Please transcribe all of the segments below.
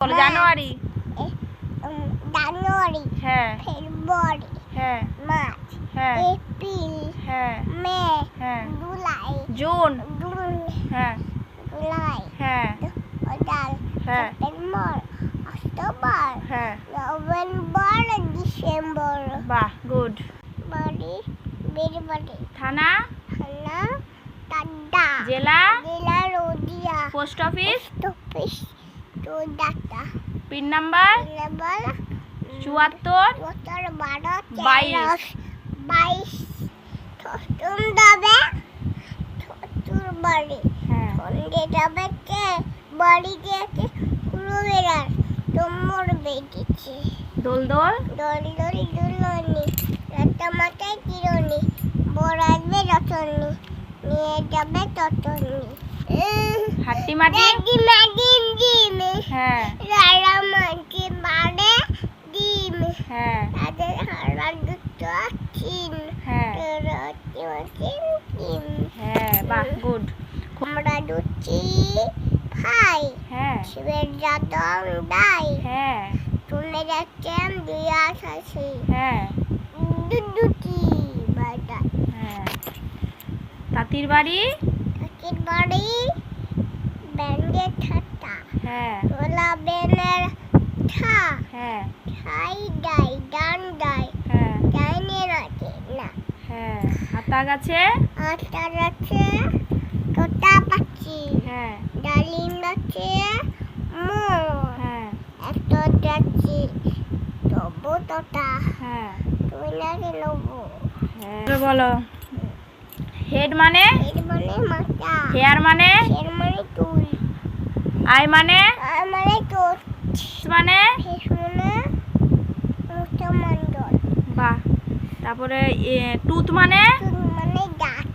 জানুয়ারি, জানুয়ারি, হ্যাঁ ফেব্রুয়ারি, হ্যাঁ মার্চ, হ্যাঁ এপ্রিল, হ্যাঁ মে, হ্যাঁ জুলাই, জুন, জুন, হ্যাঁ জুলাই, হ্যাঁ অক্টোবর, হ্যাঁ সেপ্টেম্বর, অক্টোবর, হ্যাঁ নভেম্বর, ডিসেম্বর। বাহ, গুড। বাড়ি, বেড়বাড়ি, থানা, থানা, টাড্ডা, জেলা, জেলা, Nadia, post office, office, Choudata, pin number, নেবল, 74 12, 22 22, ঠোঁটুন যাবে, ঠোঁটুর বাড়ি, হ্যাঁ সন্ধে যাবে কে, বাড়ি গিয়েছে পুরো বেড়ার, তোমর বেঁধেছে, দোলদোল, দলদলি দুলনি, রাতা মাথায় চিরনি, বড় আসবে রতনি, নিয়ে যাবে ততনি। হাট্টিমাটি, ম্যাগি ম্যাগি ডিম, হ্যাঁ রাড়া মাটি মারে ডিম, হ্যাঁ তাদের হারা দুটো চিন, হ্যাঁ চিন, হ্যাঁ বাহ, গুড। আমরা দুটি ভাই, হ্যাঁ শিবের যাদন দাই, হ্যাঁ তুলে যাচ্ছেন দিয়া শাশি, হ্যাঁ দুটি বাড়া, হ্যাঁ তাঁতির বাড়ি, কাকির বাড়ি, ব্যান্ডের ঠাট্টা, হ্যাঁ তোলা বেনের ঠা, হ্যাঁ ছাই ডাই, ডান ডাই, হ্যাঁ ডাইনে রাখে না, হ্যাঁ হাতা গাছে, আটা আছে, তোতা পাখি, হ্যাঁ ডালিম আছে, মোর, হ্যাঁ এত যাচ্ছি, তবু তোতা, হ্যাঁ তুই নাকি নেবো, হ্যাঁ বলো। হেড মানে, এর মানে মাথা, হেয়ার মানে, এর মানে তুই, আই মানে, আর মানে তোর, মানে, শেষ মানে মুক্ত মণ্ডল, বাহ। তারপরে টুথ মানে, তুই মানে গাছ,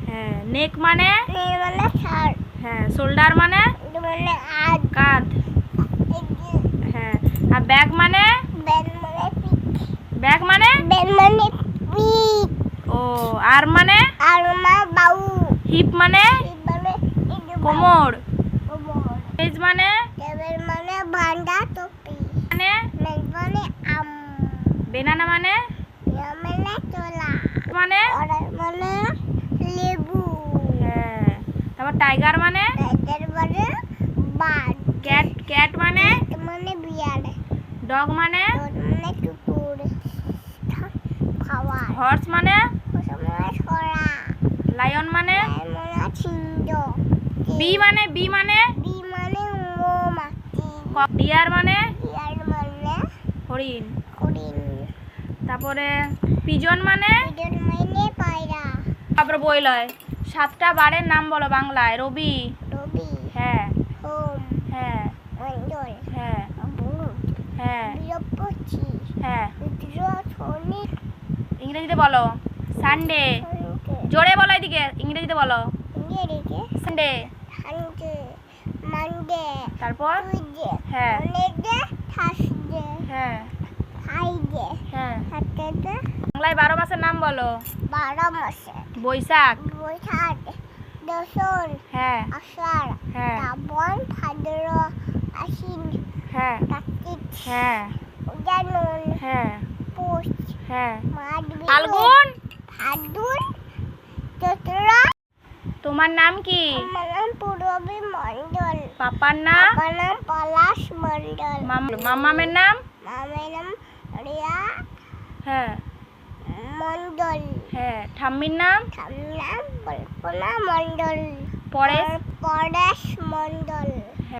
হ্যাঁ নেক মানে, নে মানে ছাড়, হ্যাঁ শোল্ডার মানে, তুই মানে আজ, কাঁধ, হ্যাঁ আর ব্যাগ মানে, বেন মানে পিঠ, ব্যাগ মানে, বেন মানে পিঠ, ও আর মানে, আর মা বাউ, হিপ মানে, পিঠ মানে কোমর, কোমর, পেজ মানে, টেবিল মানে ভান্ডা টুপি, মানে মেজ মানে আম, বেনানা মানে, ইয়া মানে তোলা, মানে, অরেঞ্জ মানে লেবু, হ্যাঁ তারপর টাইগার মানে, এদের মানে বাঘ, ক্যাট, ক্যাট মানে, মানে বিড়াল, ডগ মানে, তোর মানে কুকুর, খাওয়া, হর্স মানে, মানে ছড়া, লায়ন মানে, লাল মানে ছিন্দ, বি মানে, বি মানে, বি মানে মৌমাছি, ডিয়ার মানে, বিড়াল মানে হরিণ, হরিণ, তারপরে পিজন মানে, পিজন মানে পায়রা, তারপরে বই লয়। 7টা বারের নাম বলো বাংলায়। রবি, রবি, হ্যাঁ সোম, হ্যাঁ মঙ্গল, হ্যাঁ বুধ, হ্যাঁ বৃহস্পতি, হ্যাঁ শুক্র, শনি, ইংরেজিতে বলো। সানডে, জোরে বলো এদিকে, ইংরেজিতে বলো। ইংরেজিতে সানডে, সানডে, মানডে, তারপর টুইসডে, হ্যাঁ ওয়েডনেসডে, থার্সডে, হ্যাঁ ফ্রাইডে, হ্যাঁ স্যাটারডে, বাংলায় 12 মাসের নাম বলো। 12 মাসে, বৈশাখ, বৈশাখ, দশন, হ্যাঁ আষাঢ়, হ্যাঁ শ্রাবণ, ভাদ্র, আশ্বিন, হ্যাঁ কার্তিক, হ্যাঁ জানুন, হ্যাঁ পৌষ, হ্যাঁ মাঘ, ফাল্গুন, ফাল্গুন, চৈত্র। তোমার নাম কি? আমার নাম পূরবী মণ্ডল, পাপার নাম? আমার নাম পলাশ মণ্ডল, মামামের নাম? মামের নাম রিয়া হ্যাঁ মণ্ডল, হ্যাঁ ঠাম্মির নাম? নাম কল্পনা মণ্ডল, পরেশ? পরেশ মণ্ডল।